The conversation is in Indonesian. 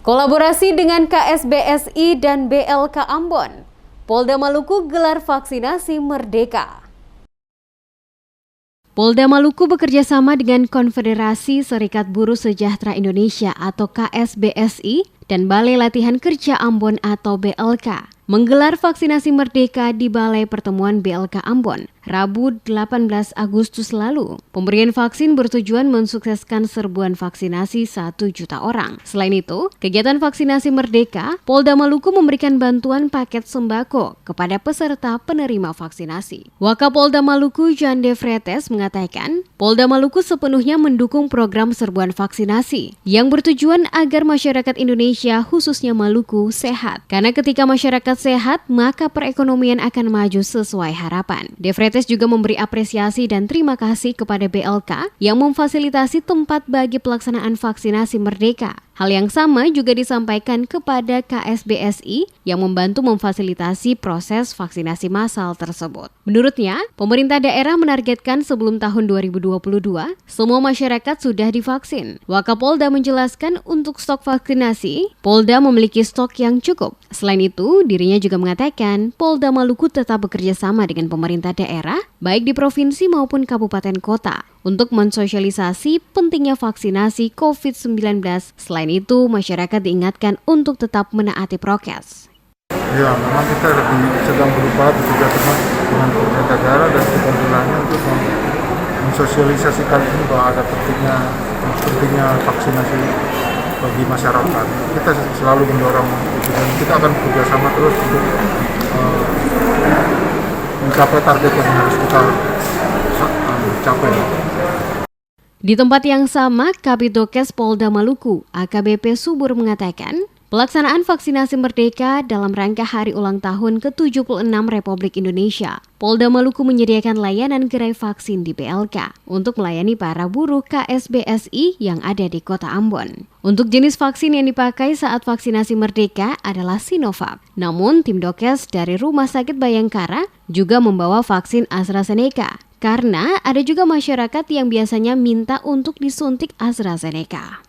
Kolaborasi dengan KSBSI dan BLK Ambon, Polda Maluku gelar vaksinasi Merdeka. Polda Maluku bekerja sama dengan Konfederasi Serikat Buruh Sejahtera Indonesia atau KSBSI dan Balai Latihan Kerja Ambon atau BLK menggelar vaksinasi Merdeka di Balai Pertemuan BLK Ambon, Rabu 18 Agustus lalu. Pemberian vaksin bertujuan mensukseskan serbuan vaksinasi 1 juta orang. Selain itu, kegiatan vaksinasi Merdeka, Polda Maluku memberikan bantuan paket sembako kepada peserta penerima vaksinasi. Wakapolda Maluku Jande Fretes mengatakan, Polda Maluku sepenuhnya mendukung program serbuan vaksinasi yang bertujuan agar masyarakat Indonesia khususnya Maluku sehat. Karena ketika masyarakat sehat, maka perekonomian akan maju sesuai harapan. De Fretes juga memberi apresiasi dan terima kasih kepada BLK yang memfasilitasi tempat bagi pelaksanaan vaksinasi Merdeka. Hal yang sama juga disampaikan kepada KSBSI yang membantu memfasilitasi proses vaksinasi massal tersebut. Menurutnya, pemerintah daerah menargetkan sebelum tahun 2022, semua masyarakat sudah divaksin. Wakapolda menjelaskan untuk stok vaksinasi, Polda memiliki stok yang cukup. Selain itu, dirinya juga mengatakan Polda Maluku tetap bekerja sama dengan pemerintah daerah, baik di provinsi maupun kabupaten kota, untuk mensosialisasi pentingnya vaksinasi COVID-19. Selain itu, masyarakat diingatkan untuk tetap menaati prokes. Ya, memang kita sedang berupaya bekerja sama dengan pemerintah daerah dan kebetulannya untuk mensosialisasikan ini bahwa ada pentingnya vaksinasi bagi masyarakat. Kita selalu mendorong itu dan kita akan bekerja sama terus untuk mencapai target yang harus kita capai. Di tempat yang sama, Kabidokes Polda Maluku, AKBP Subur mengatakan, pelaksanaan vaksinasi Merdeka dalam rangka hari ulang tahun ke-76 Republik Indonesia, Polda Maluku menyediakan layanan gerai vaksin di BLK untuk melayani para buruh KSBSI yang ada di Kota Ambon. Untuk jenis vaksin yang dipakai saat vaksinasi Merdeka adalah Sinovac. Namun, tim Dokes dari Rumah Sakit Bayangkara juga membawa vaksin AstraZeneca, karena ada juga masyarakat yang biasanya minta untuk disuntik AstraZeneca.